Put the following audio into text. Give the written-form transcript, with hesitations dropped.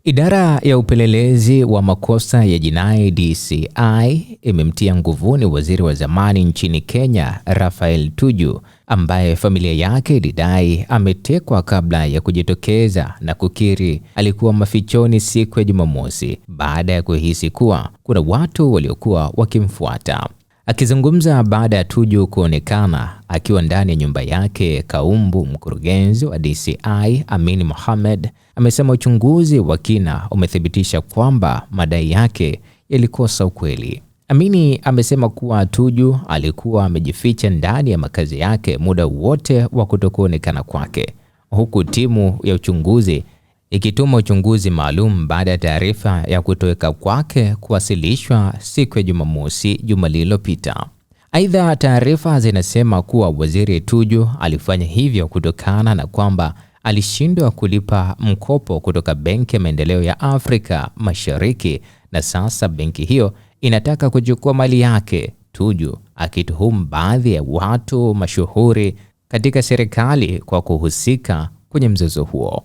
Idara ya upelelezi wa makosa ya jinai DCI imemtia nguvuni waziri wa zamani nchini Kenya, Raphael Tuju, ambaye familia yake ilidai ametekwa kabla ya kujitokeza na kukiri alikuwa mafichoni siku ya Jumamosi baada ya kuhisi kuwa kuna watu waliokuwa wakimfuata. Akizungumza baada ya Tuju kuonekana akiwa ndani ya nyumba yake Kaumbu, mkurugenzi wa DCI Amin Mohamed amesema uchunguzi wa kina umethibitisha kwamba madai yake yalikosa ukweli. Amini amesema kuwa Tuju alikuwa amejificha ndani ya makazi yake muda wote wa kutokuonekana kwake, huku timu ya uchunguzi ikituma uchunguzi maalum baada ya taarifa ya kutoweka kwake kuwasilishwa siku ya Jumamosi juma lililopita. Aidha, taarifa zinasema kuwa waziri Tuju alifanya hivyo kutokana na kwamba alishindwa kulipa mkopo kutoka Benki ya Maendeleo ya Afrika Mashariki na sasa benki hiyo inataka kuchukua mali yake, Tuju akituhumu baadhi ya watu mashuhuri katika serikali kwa kuhusika kwenye mzozo huo.